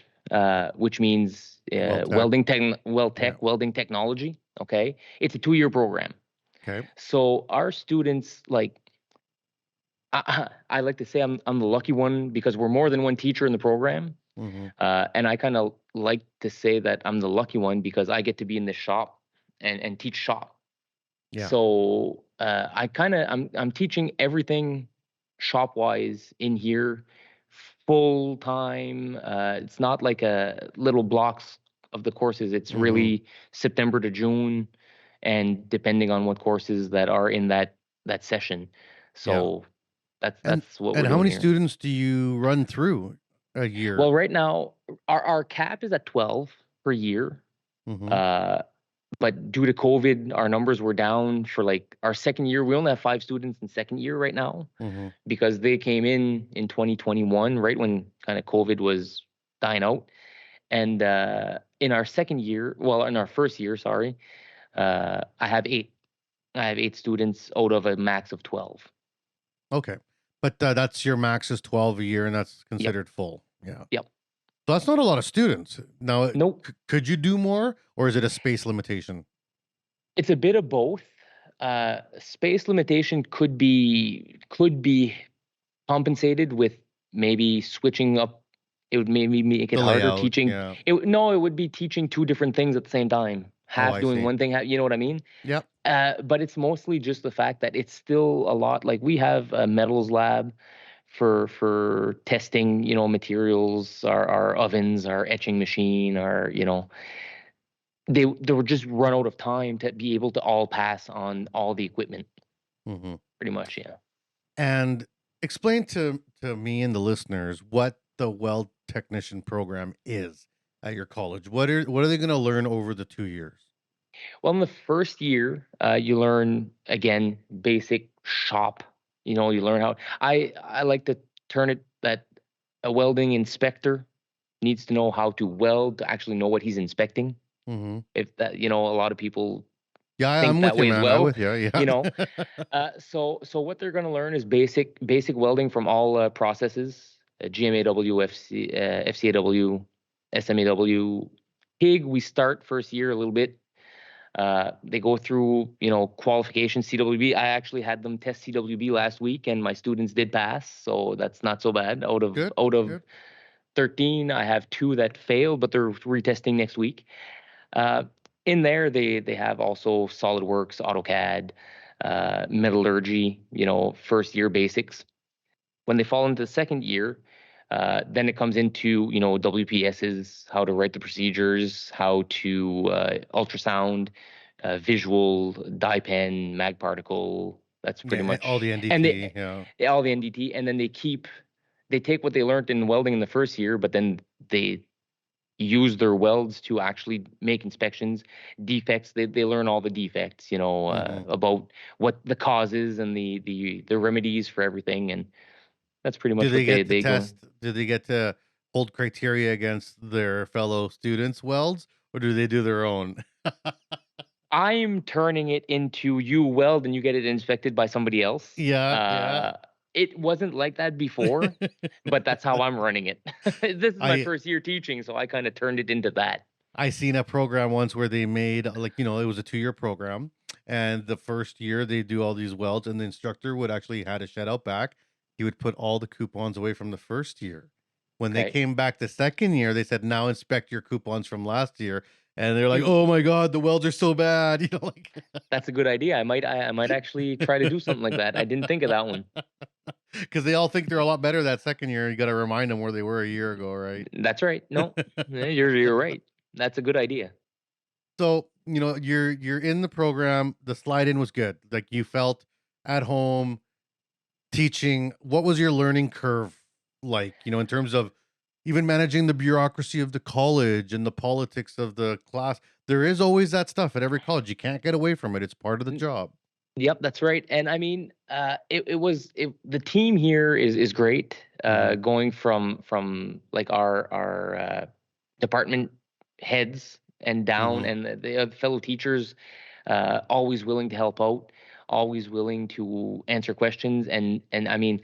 which means Well, tech. Yeah. welding technology. Okay, it's a 2-year program. Okay. So our students, like, I like to say I'm the lucky one, because we're more than one teacher in the program, Mm-hmm. and I kind of like to say that I'm the lucky one because I get to be in the shop and teach shop. Yeah. So I'm teaching everything shop wise in here full time. It's not like a little blocks of the courses. It's Mm-hmm. really September to June, and depending on what courses that are in that session. Yeah. So that's And that's what we're and how doing many here. students do you run through a year? Well, right now our cap is at 12 per year. Mm-hmm. Uh, but due to COVID, our numbers were down for like our second year. We only have 5 students in second year right now, Mm-hmm. because they came in 2021, right when kind of COVID was dying out. And in our second year, well, in our first year, sorry, I have eight. I have 8 students out of a max of 12. Okay. But that's your max is 12 a year, and that's Yep. considered full. Yeah. Yep. So that's not a lot of students. Now, Nope. could you do more, or is it a space limitation? It's a bit of both. Space limitation could be compensated with maybe switching up. It would maybe make it The harder layout, teaching. yeah. No, it would be teaching two different things at the same time. Oh, Half I doing see. one thing, you know what I mean? Yep. But it's mostly just the fact that it's still a lot. Like, we have a metals lab for testing, materials, our ovens, our etching machine, our, they were just run out of time to be able to all pass on all the equipment, Hmm. pretty much. Yeah. And explain to me and the listeners what the weld technician program is at your college. What are they going to learn over the 2 years? Well, in the first year, you learn, again, basic shop. You learn how. I like to turn it that a welding inspector needs to know how to weld, to actually know what he's inspecting. Hmm. If that, a lot of people Yeah, think I'm that with you, way as man. I'm well. with you. Yeah. You know, so what they're going to learn is basic welding from all processes: GMAW, FCAW, SMAW, TIG. We start first year a little bit. They go through, qualification CWB. I actually had them test CWB last week, and my students did pass, so that's not so bad. Out of Good. out of Good. 13, I have 2 that failed, but they're retesting next week. Uh, in there, they have also SolidWorks, AutoCAD, metallurgy, first year basics. when they fall into the second year, then it comes into, you know, WPSs, how to write the procedures, how to ultrasound, visual, dye pen, mag particle. That's pretty Yeah, all the much, and NDT. Yeah. all the NDT, and then they take what they learned in welding in the first year, but then they use their welds to actually make inspections, defects. They learn all the defects, you know, Mhm. about what the causes and the remedies for everything, and that's pretty Do much they what get to they go. test? Do they get to hold criteria against their fellow students' welds, or do they do their own? I'm turning it into you weld and you get it inspected by somebody else. Yeah, yeah. It wasn't like that before, but that's how I'm running it. This is my I first year teaching, so I kind of turned it into that. I seen a program once where they made like, it was a 2-year program, and the first year they do all these welds, and the instructor would actually had a shed out back. He would put all the coupons away from the first year. When they Okay, came back the second year, they said, "Now inspect your coupons from last year." And they're like, hmm, "Oh my God, the welds are so bad." Like that's a good idea. I might actually try to do something like that. I didn't think of that one. because they all think they're a lot better that second year. You got to remind them where they were a year ago, right? That's right. No, yeah, you're right. That's a good idea. So, you're in the program. The slide in was good. Like you felt at home teaching. What was your learning curve like, in terms of even managing the bureaucracy of the college and the politics of the class? There is always that stuff at every college. You can't get away from it. It's part of the job. Yep, that's right. And I mean, the team here is great. Hmm. Going from like our department heads and down, Hmm. and the other fellow teachers, always willing to help out, always willing to answer questions, and I mean,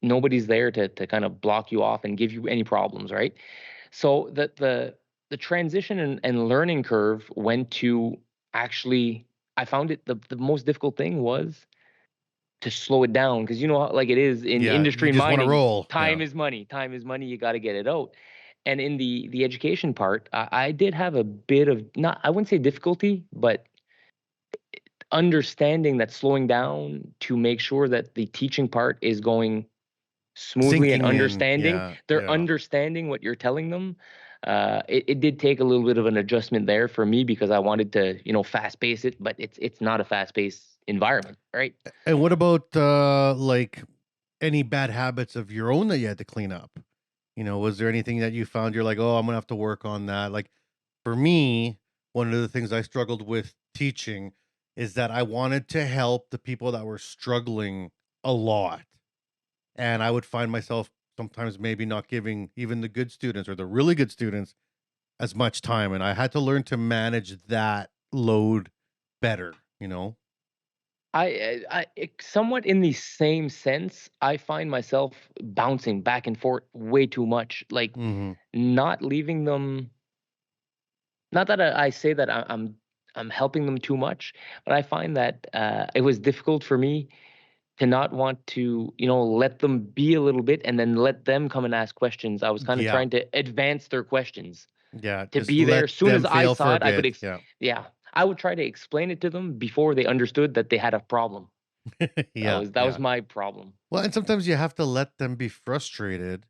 nobody's there to kind of block you off and give you any problems, right? So the transition and learning curve went to actually, I found it the most difficult thing was to slow it down, because you know like it is in Yeah. You industry just want to mining, roll. Yeah. time is money. Time is money. You got to get it out. And in the education part, I did have a bit of, not, I wouldn't say difficulty, but understanding that slowing down to make sure that the teaching part is going smoothly and Sinking in. understanding, Yeah. they're Yeah. understanding what you're telling them. It did take a little bit of an adjustment there for me, because I wanted to, you know, fast pace it, but it's not a fast paced environment, right? And what about like any bad habits of your own that you had to clean up? Was there anything that you found you're like, "Oh, I'm gonna have to work on that"? Like for me, one of the things I struggled with teaching is that I wanted to help the people that were struggling a lot. And I would find myself sometimes maybe not giving even the good students or the really good students as much time. And I had to learn to manage that load better, you know? Somewhat in the same sense, I find myself bouncing back and forth way too much, like Hmm. not leaving them. Not that I say that I'm helping them too much, but I find that it was difficult for me to not want to, you know, let them be a little bit and then let them come and ask questions. I was kind of Yeah. trying to advance their questions, Yeah. to Just be there. let As soon as them I fail for saw a it, I could, bit. Yeah. yeah, I would try to explain it to them before they understood that they had a problem. Yeah. That was Yeah. my problem. Well, and sometimes you have to let them be frustrated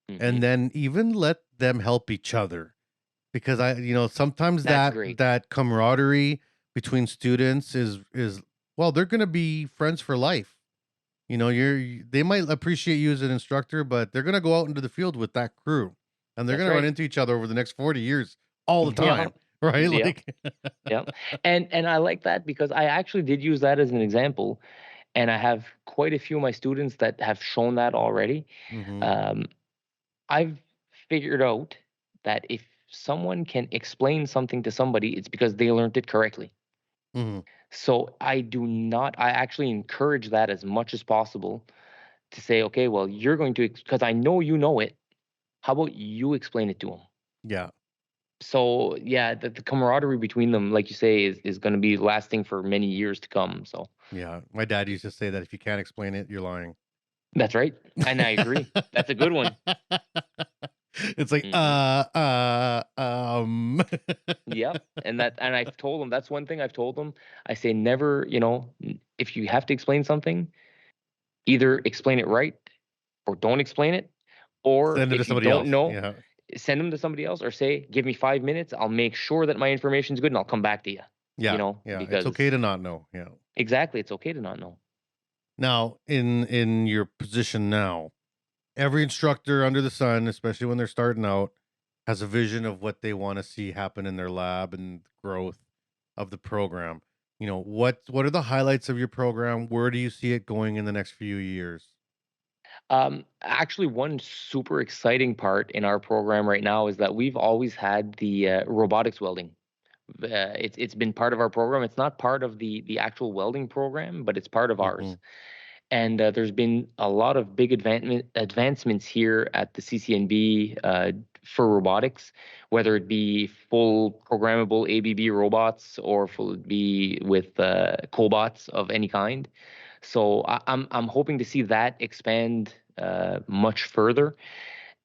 Hmm. and then even let them help each other. Because sometimes That's that great. that camaraderie between students is well, they're gonna be friends for life. They might appreciate you as an instructor, but they're gonna go out into the field with that crew, and they're That's gonna run right. into each other over the next 40 years all the Yeah. time, right? Yeah. Like, Yeah. And I like that, because I actually did use that as an example, and I have quite a few of my students that have shown that already. hmm. Um, I've figured out that if someone can explain something to somebody, it's because they learned it correctly. Hmm. So I actually encourage that as much as possible, to say, okay, well, you're going to, because I know you know it. How about you explain it to them? Yeah, So yeah, the camaraderie between them, like you say, is going to be lasting for many years to come. So yeah. My dad used to say that if you can't explain it, you're lying. that's right, and I agree. That's a good one. It's like, Hmm. Yep, and I've told them, that's one thing I've told them. I say, never, you know, if you have to explain something, either explain it right or don't explain it. Or Send it to if you somebody don't else. know, Yeah. send them to somebody else, or say, give me 5 minutes. I'll make sure that my information is good and I'll come back to you. Yeah. You know, Yeah. It's because okay to not know. Yeah. exactly, it's okay to not know. Now, in your position now, every instructor under the sun, especially when they're starting out, has a vision of what they want to see happen in their lab and growth of the program. What are the highlights of your program? Where do you see it going in the next few years? Actually, one super exciting part in our program right now is that we've always had the robotics welding. It's been part of our program. It's not part of the actual welding program, but it's part of Hmm. ours. And there's been a lot of big advancements here at the CCNB for robotics, whether it be full programmable ABB robots or full be with cobots of any kind. So I'm hoping to see that expand much further,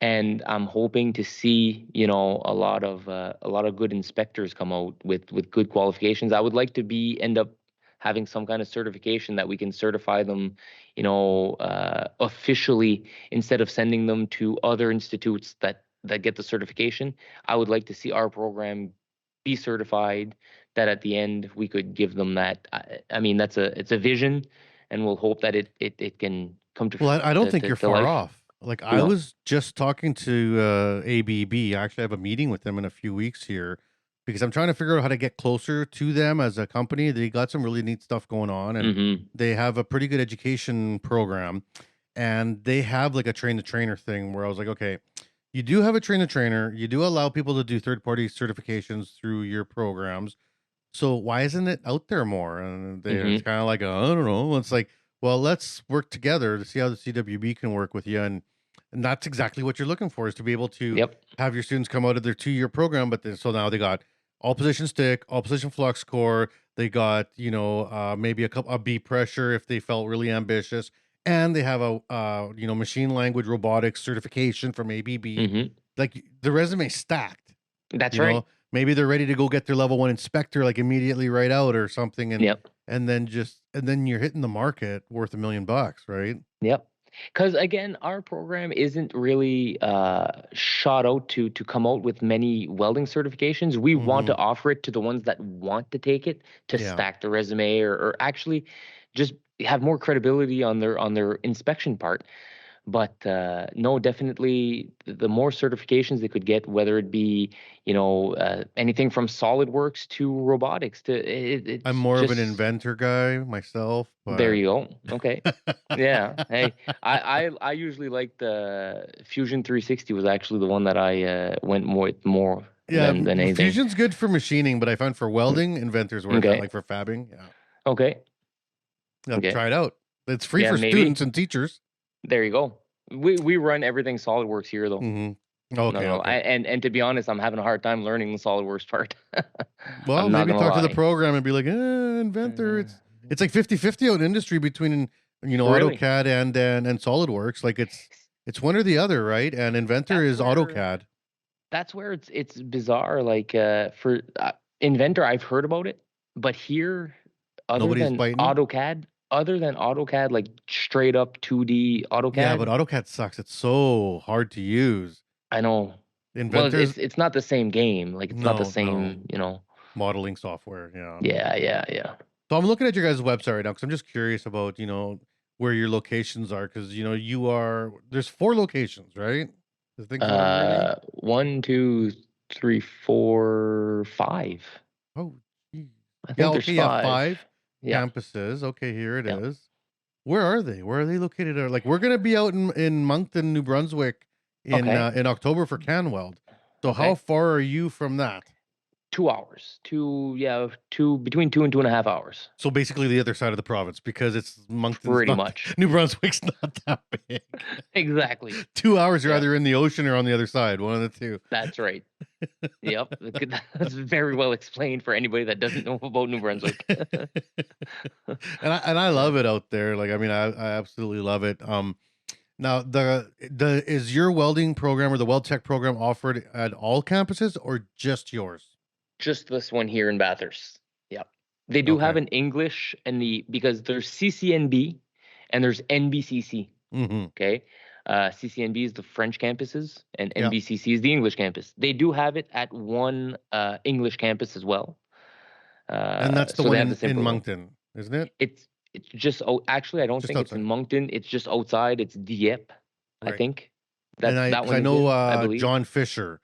and I'm hoping to see a lot of good inspectors come out with good qualifications. I would like to end up having some kind of certification that we can certify them, officially, instead of sending them to other institutes that get the certification. I would like to see our program be certified, that at the end we could give them that. I mean, it's a vision, and we'll hope that it can come to Well, I don't think you're to far life. off. Like I No. was just talking to ABB. I actually have a meeting with them in a few weeks here because I'm trying to figure out how to get closer to them as a company. They got some really neat stuff going on, and Mm-hmm. they have a pretty good education program, and they have like a train the trainer thing where I was like, okay, you do have a train the trainer. You do allow people to do third party certifications through your programs. So why isn't it out there more? And it's Mm-hmm. kind of like, I don't know. It's like, well, let's work together to see how the CWB can work with you. And that's exactly what you're looking for, is to be able to Yep. have your students come out of their 2-year program. But then, so now they got all position stick, all position flux core. They got, maybe a B pressure if they felt really ambitious. And they have a, machine language robotics certification from ABB. Mm-hmm. Like the resume stacked, That's you right. know, maybe they're ready to go get their level 1 inspector like immediately right out or something, Yep. and then you're hitting the market worth $1 million, right? Yep. Because again, our program isn't really shot out to come out with many welding certifications. We want Hmm. to offer it to the ones that want to take it to Yeah. stack the resume, or actually just have more credibility on their inspection part. But no, definitely the more certifications they could get, whether it be anything from SolidWorks to robotics to I'm it's more of an just. inventor guy myself, There but you go. Okay. Yeah. Hey, I usually like the Fusion 360 was actually the one that I went more yeah, than anything. Fusion's good for machining, but I find for welding, Inventor's where it's at, Okay. like for fabbing. Yeah, Okay. yeah, Okay. try it out. It's free Yeah, for maybe. students and teachers. There you go. We run everything SolidWorks here though. Hmm. No, Okay, no. okay. And to be honest, I'm having a hard time learning the SolidWorks part. Well, I'm not maybe gonna talk to the lie. program and be like, Inventor. It's like 50-50 out in industry between Really? AutoCAD and SolidWorks. Like it's one or the other, right? And Inventor That's is where AutoCAD. that's where it's bizarre. Like for Inventor, I've heard about it, but here, other Nobody's than biting it. AutoCAD, like straight up 2D Yeah, but AutoCAD, AutoCAD sucks. It's so hard to use. I know. Well, Inventor's it's not the same game. Like it's not the no same. modeling software. Yeah. Yeah. So I'm looking at your guys' website right now because I'm just curious about where your locations are, because there's 4 locations, right? I think from what I'm reading. 1, 2, 3, 4, 5. Oh, geez. I Yeah. think there's Okay. Yeah. 5. 5 Yeah. campuses. Okay. Here it Yeah. is. Where are they? Where are they located? Like we're gonna be out in Moncton, New Brunswick Okay. in October for CanWeld. So how Okay. far are you from that? 2 hours. Between 2 and 2.5 hours. So basically the other side of the province, because it's Moncton's Pretty not much. New Brunswick's not that big. Exactly. 2 hours, you're Yeah. either in the ocean or on the other side, one of the two. That's right. Yep. That's very well explained for anybody that doesn't know about New Brunswick. And I love it out there. Like I mean, I absolutely love it. Now the is your welding program or the Weld Tech program offered at all campuses or just yours? Just this one here in Bathurst. Yep. They do have Okay. an English because there's CCNB and there's NBCC. Mm-hmm. Okay. CCNB is the French campuses, and Yeah. NBCC is the English campus. They do have it at one English campus as well. And that's the So one they have the in simpler one. Moncton, isn't it? It's just actually I don't Just think it's in outside. Moncton. It's just outside. It's Dieppe, I Right. think. And That 'cause one I is know in, I believe. John Fisher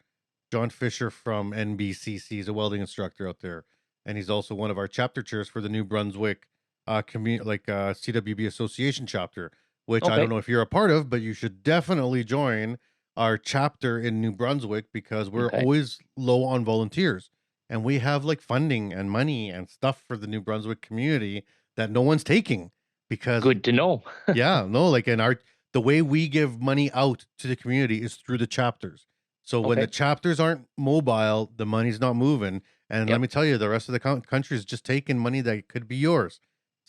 from NBCC is a welding instructor out there, and he's also one of our chapter chairs for the New Brunswick CWB Association chapter, which I don't Okay. know if you're a part of, but you should definitely join our chapter in New Brunswick because we're Okay. always low on volunteers, and we have like funding and money and stuff for the New Brunswick community that no one's taking because Good to know. yeah, no, like the way we give money out to the community is through the chapters. So when the Okay. chapters aren't mobile, the money's not moving. And let Yep. me tell you, the rest of the country is just taking money that could be yours.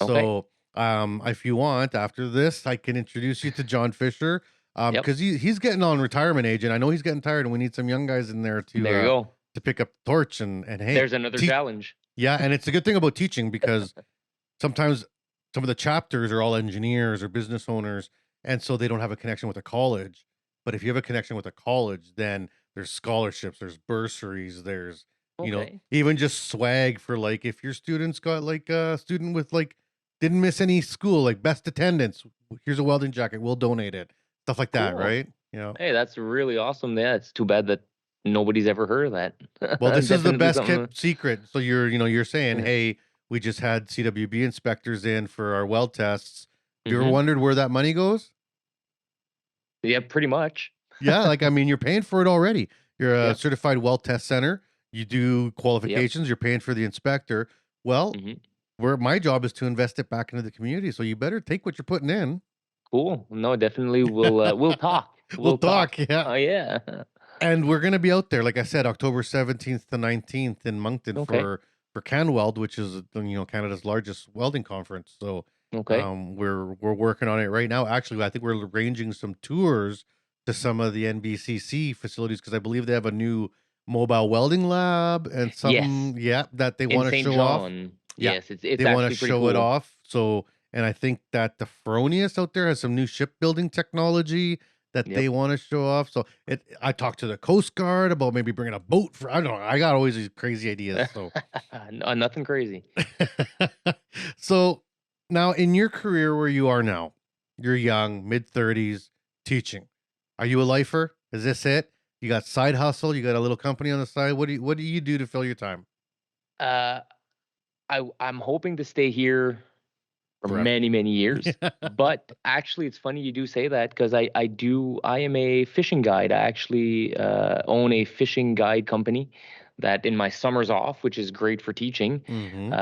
Okay. So if you want, after this, I can introduce you to John Fisher Yep. because he's getting on retirement age, and I know he's getting tired, and we need some young guys in there There you to go. pick up the torch and hey, There's another teach. challenge. Yeah, and it's a good thing about teaching because sometimes some of the chapters are all engineers or business owners, and so they don't have a connection with a college. But if you have a connection with a college, then there's scholarships, there's bursaries, there's Okay. even just swag for like if your students got like a student with like didn't miss any school, like best attendance, here's a welding jacket, we'll donate it, stuff like that, Cool. right? Hey, that's really awesome. Yeah, it's too bad that nobody's ever heard of that. Well, this is the Definitely best something. kept secret. So you're saying, Yeah. hey, we just had CWB inspectors in for our weld tests. You ever Mhm. wondered where that money goes? Yeah, pretty much. Yeah, like I mean, you're paying for it already. You're a Yep. certified weld test center. You do qualifications. You're paying for the inspector. Well, Mhm. where my job is to invest it back into the community. So you better take what you're putting in. Cool. No, definitely we'll talk. We'll talk, yeah. Oh yeah. And we're gonna be out there, like I said, October 17th to 19th in Moncton Okay. for CanWeld, which is Canada's largest welding conference. So Okay. we're working on it right now. Actually, I think we're arranging some tours to some of the NBCC facilities because I believe they have a new mobile welding lab and Yes. something, yeah, that they In want to St. show off. John. Yeah, Yes, it's they want actually to pretty show it cool. off. So, and I think that the Fronius out there has some new shipbuilding technology that Yep. they want to show off. So I talked to the Coast Guard about maybe bringing a boat for, I don't know. I got always these crazy ideas. So, No, nothing crazy. so now in your career where you are now, you're young, mid-30s, teaching. Are you a lifer? Is this it? You got side hustle? You got a little company on the side? What do you do to fill your time? I'm hoping to stay here for Forever. many, many years. But actually, it's funny you do say that because I am a fishing guide. I actually own a fishing guide company that in my summers off, which is great for teaching, Mhm.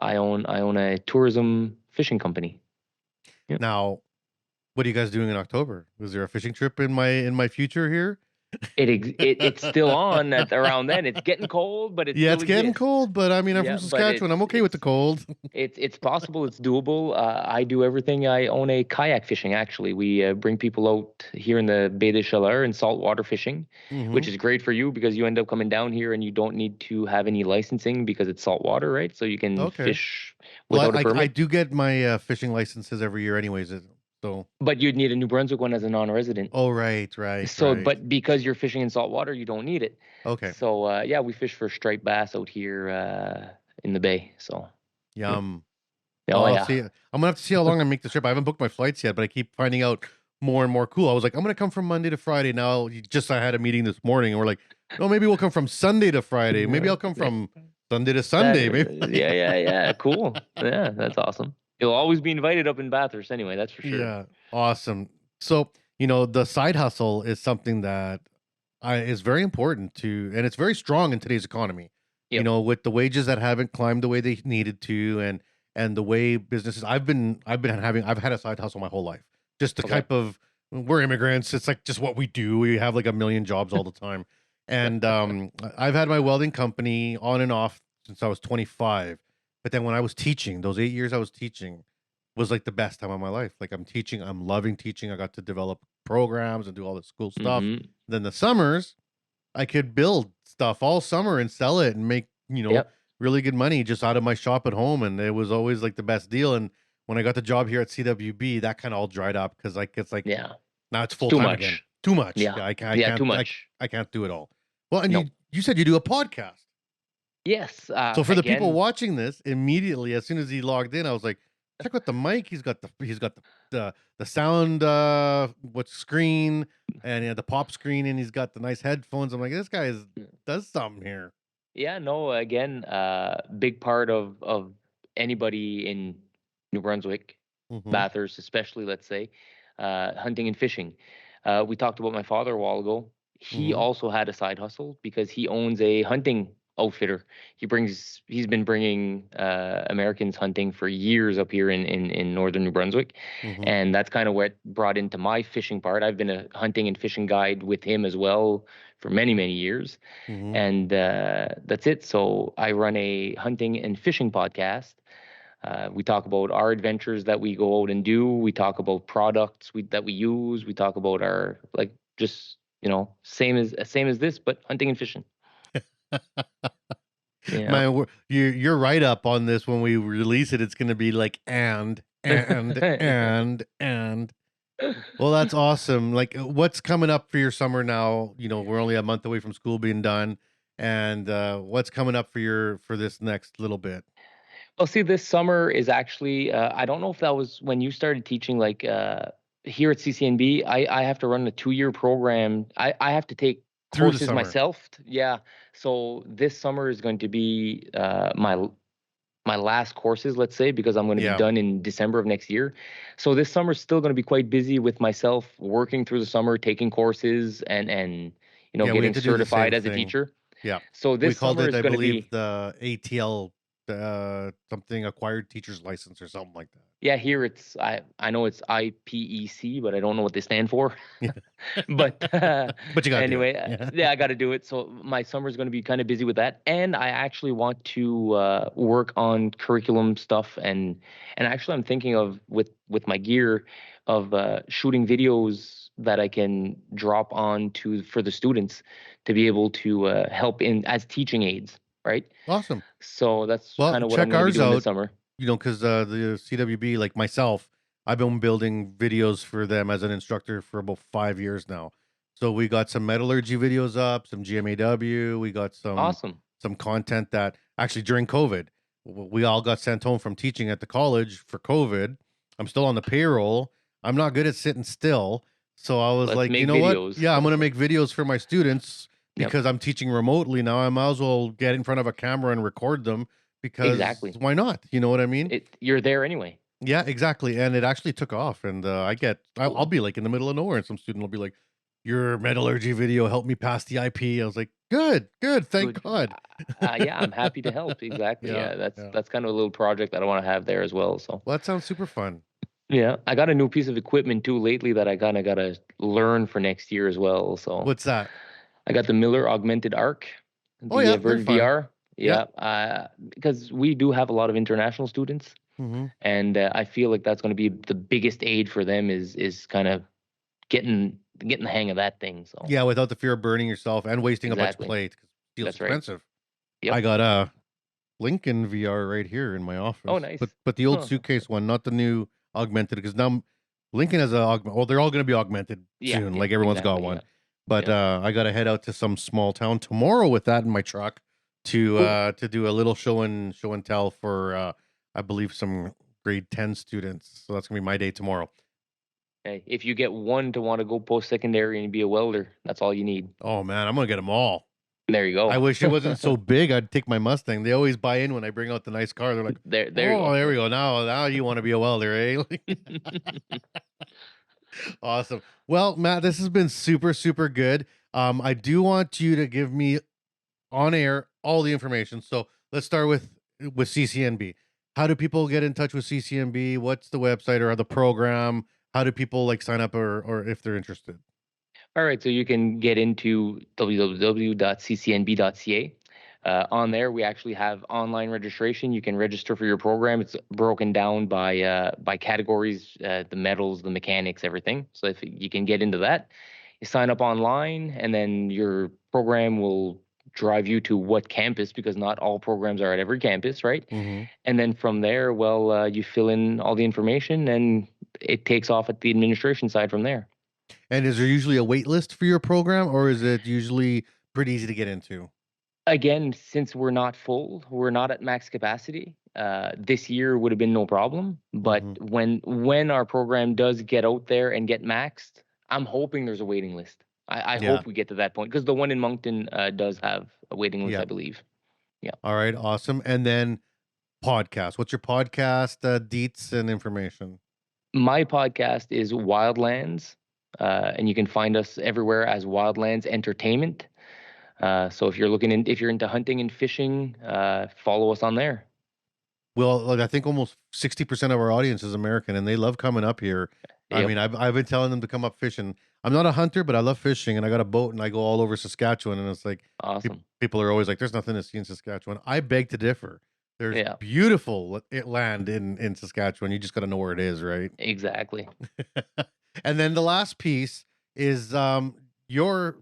I own a tourism fishing company. Yep. Now, what are you guys doing in October? Is there a fishing trip in my future here? It's still on at around then. It's getting cold, but it Yeah, still it's getting exists. cold, but I mean, I'm Yeah, from but Saskatchewan. I'm okay with the cold. It's possible. It's doable. I do everything. I own a kayak fishing. Actually, we bring people out here in the Baie des Chaleurs and saltwater fishing, which Mhm. is great for you because you end up coming down here and you don't need to have any licensing because it's saltwater, right? So you can Okay. fish Well, without a permit. I do get my fishing licenses every year, anyways. So, But you'd need a New Brunswick one as a non-resident. oh, right. So, but because you're fishing in saltwater, you don't need it. Okay. So, yeah, we fish for striped bass out here in the bay. So, Yum. oh I'll yeah. see. I'm gonna have to see how long I make the trip. I haven't booked my flights yet, but I keep finding out more and more cool. I was like, I'm gonna come from Monday to Friday. Now, I had a meeting this morning, and we're like, no, maybe we'll come from Sunday to Friday. Maybe I'll come from Sunday to Sunday. Maybe. Yeah. Cool. Yeah, that's awesome. You'll always be invited up in Bathurst anyway, that's for sure. Yeah, awesome. So, the side hustle is something that is very important and it's very strong in today's economy. Yep. With the wages that haven't climbed the way they needed to, and the way businesses. I've had a side hustle my whole life. Just the Okay. type of we're immigrants. It's like just what we do. We have like a million jobs all the time, and I've had my welding company on and off since I was 25. But then when I was teaching, those 8 years I was teaching was like the best time of my life. Like I'm teaching, I'm loving teaching. I got to develop programs and do all this cool stuff. Mhm. Then the summers, I could build stuff all summer and sell it and make, Yep. really good money just out of my shop at home. And it was always like the best deal. And when I got the job here at CWB, that kind of all dried up because like it's like Yeah. Now it's It's full too time again. much. Too much. Yeah. Yeah, I Yeah, too can't. much. I can't do it all. Well, and No. you said you do a podcast. Yes. So for the people Again, watching this, immediately as soon as he logged in, I was like, check out the mic. He's got the sound what screen and he had the pop screen and he's got the nice headphones. I'm like, this guy does something here. yeah, no, again, big part of anybody in New Brunswick, Mm-hmm. Bathurst, especially, let's say, hunting and fishing. We talked about my father a while ago. He Mhm. also had a side hustle because he owns a hunting outfitter. He's been bringing Americans hunting for years up here in northern New Brunswick, Mm-hmm. and that's kind of what brought into my fishing part. I've been a hunting and fishing guide with him as well for many years. Mm-hmm. And that's it. So I run a hunting and fishing podcast. We talk about our adventures that we go out and do. We talk about products that we use. We talk about our just same as this, but hunting and fishing. Yeah. Man, you're right up on this. When we release it, it's going to be like and. Well, that's awesome. Like, what's coming up for your summer now? We're only a month away from school being done, and what's coming up for this next little bit? Well, see, this summer is actually, I don't know if that was when you started teaching, here at CCNB. I have to run a 2-year program. I have to take Through the courses summer. myself. Yeah. So this summer is going to be my last courses, let's say, because I'm going to Yeah. be done in December of next year. So this summer is still going to be quite busy with myself working through the summer, taking courses and Yeah, we getting had to do the certified same as a thing. teacher. Yeah. So We this called summer it, is I going to believe, be, the ATL, something acquired teacher's license or something like that. yeah, here it's I know it's IPEC, but I don't know what they stand for. Yeah. But But you gotta do it. anyway, yeah, I got to do it. So my summer is going to be kind of busy with that, and I actually want to work on curriculum stuff, and actually I'm thinking of with my gear of shooting videos that I can drop on for the students to be able to help in as teaching aids, right? Awesome. So that's Well, kind of what I'm check going to be ours doing this out. summer. Because the CWB, like myself, I've been building videos for them as an instructor for about 5 years now. So we got some metallurgy videos up, some GMAW. We got Awesome. some content that actually during COVID, we all got sent home from teaching at the college for COVID. I'm still on the payroll. I'm not good at sitting still. So I was Let's like, you make know what? videos. Yeah, I'm going to make videos for my students Yep. because I'm teaching remotely now. I might as well get in front of a camera and record them because Exactly. why not? You know what I mean? You're there anyway. Yeah, exactly. And it actually took off. And I'll Cool. be like in the middle of nowhere and some student will be like, your metallurgy video helped me pass the IP. I was like, good, thank Good. God. Yeah, I'm happy to help. Exactly. Yeah, Yeah, yeah. that's kind of a little project that I want to have there as well. So Well, that sounds super fun. yeah, I got a new piece of equipment too lately that I kind of got to learn for next year as well. So What's that? I got the Miller Augmented Arc, Oh, yeah, they're Vert fun. VR. Yeah. Yeah, because we do have a lot of international students, Mm-hmm. and I feel like that's going to be the biggest aid for them is kind of getting the hang of that thing. So Yeah, without the fear of burning yourself and wasting a bunch of Exactly. plate because steel's That's right. expensive. Yep. I got a Lincoln VR right here in my office. Oh, nice. But the old Huh. suitcase one, not the new augmented, because now Lincoln has a well, they're all going to be augmented Yeah, soon. yeah, Like everyone's got exactly, one. yeah. But I got to head out to some small town tomorrow with that in my truck to do a little show and tell for I believe some grade 10 students. So that's gonna be my day tomorrow. Hey, if you get one to want to go post-secondary and be a welder, that's all you need. Oh man, I'm gonna get them all. There you go. I wish it wasn't so big. I'd take my Mustang. They always buy in when I bring out the nice car. They're like, there you oh, go. there we go. Now you want to be a welder, eh? Awesome. Well, Matt, this has been super, super good. I do want you to give me on air all the information. So let's start with CCNB. How do people get in touch with CCNB? What's the website or the program? How do people sign up or if they're interested? All right, so you can get into www.ccnb.ca. On there, we actually have online registration. You can register for your program. It's broken down by categories, the metals, the mechanics, everything. So if you can get into that, you sign up online, and then your program will drive you to what campus, because not all programs are at every campus, right? Mm-hmm. And then from there, you fill in all the information, and it takes off at the administration side from there. And is there usually a wait list for your program, or is it usually pretty easy to get into? Again, since we're not full, we're not at max capacity. This year would have been no problem, but when our program does get out there and get maxed, I'm hoping there's a waiting list. I Yeah. hope we get to that point because the one in Moncton does have a waiting list, Yeah. I believe. All right, awesome. And then podcast. What's your podcast deets and information? My podcast is Wildlands, and you can find us everywhere as Wildlands Entertainment. So if you're into hunting and fishing, follow us on there. Well, like I think almost 60% of our audience is American, and they love coming up here. I Yep. mean, I've been telling them to come up fishing. I'm not a hunter, but I love fishing, and I got a boat, and I go all over Saskatchewan, and it's like Awesome. people are always like, "There's nothing to see in Saskatchewan." I beg to differ. There's Yeah, beautiful land in Saskatchewan. You just got to know where it is, right? exactly. And then the last piece is your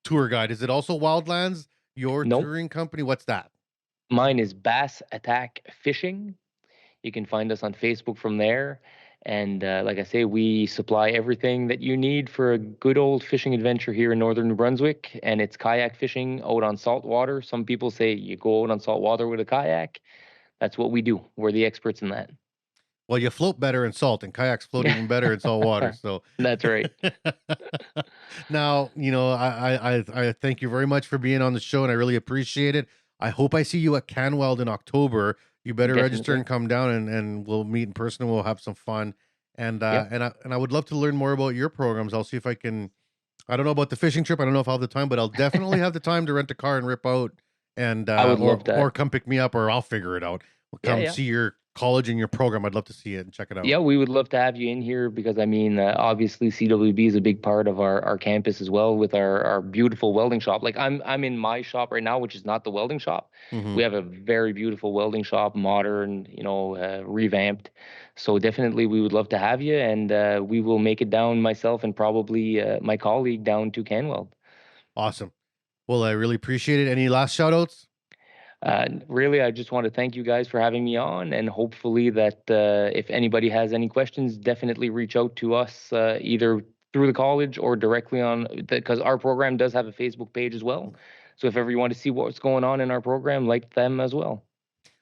tour guide. Is it also Wildlands? Your Nope. touring company? What's that? Mine is Bass Attack Fishing. You can find us on Facebook from there. And like I say, we supply everything that you need for a good old fishing adventure here in northern New Brunswick. And it's kayak fishing out on salt water. Some people say you go out on salt water with a kayak. That's what we do. We're the experts in that. Well, you float better in salt, and kayaks float even better in salt water. So That's right. now, I thank you very much for being on the show, and I really appreciate it. I hope I see you at CanWeld in October. You better register Definitely. and come down, and we'll meet in person, and we'll have some fun. And Yep. I would love to learn more about your programs. I'll see if I can. I don't know about the fishing trip. I don't know if I'll have the time, but I'll definitely have the time to rent a car and rip out, and I would love that. or come pick me up, or I'll figure it out. We'll Yeah, come yeah. see your college and your program. I'd love to see it and check it out. Yeah, we would love to have you in here because I mean, obviously CWB is a big part of our campus as well with our beautiful welding shop. Like I'm in my shop right now, which is not the welding shop. Mhm. We have a very beautiful welding shop, modern, revamped. So definitely we would love to have you, and we will make it down, myself and probably my colleague, down to CanWeld. Awesome. Well, I really appreciate it. Any last shout outs? Really, I just want to thank you guys for having me on, and hopefully that if anybody has any questions, definitely reach out to us either through the college or directly on, because our program does have a Facebook page as well. So if ever you want to see what's going on in our program, like them as well.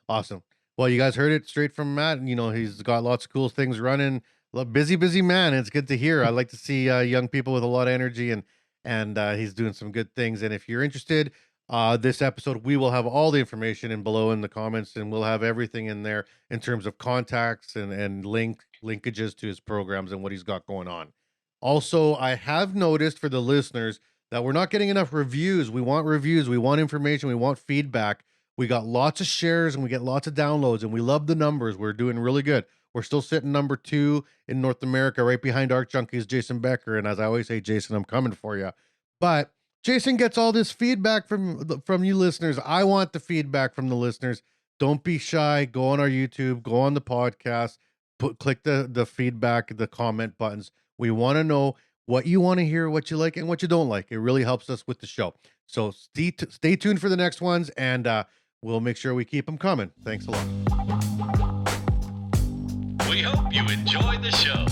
Awesome. Well, you guys heard it straight from Matt. He's got lots of cool things running. Busy man. It's good to hear. I like to see young people with a lot of energy, and he's doing some good things. And if you're interested, this episode, we will have all the information below in the comments, and we'll have everything in there in terms of contacts and linkages to his programs and what he's got going on. Also, I have noticed for the listeners that we're not getting enough reviews. We want reviews, we want information, we want feedback. We got lots of shares and we get lots of downloads, and we love the numbers. We're doing really good. We're still sitting number 2 in North America, right behind Arc Junkies, Jason Becker. And as I always say, Jason, I'm coming for you. But Jason gets all this feedback from you listeners. I want the feedback from the listeners. Don't be shy. Go on our YouTube, go on the podcast, click the feedback, the comment buttons. We want to know what you want to hear, what you like, and what you don't like. It really helps us with the show. So stay tuned for the next ones, and we'll make sure we keep them coming. Thanks a lot. We hope you enjoyed the show.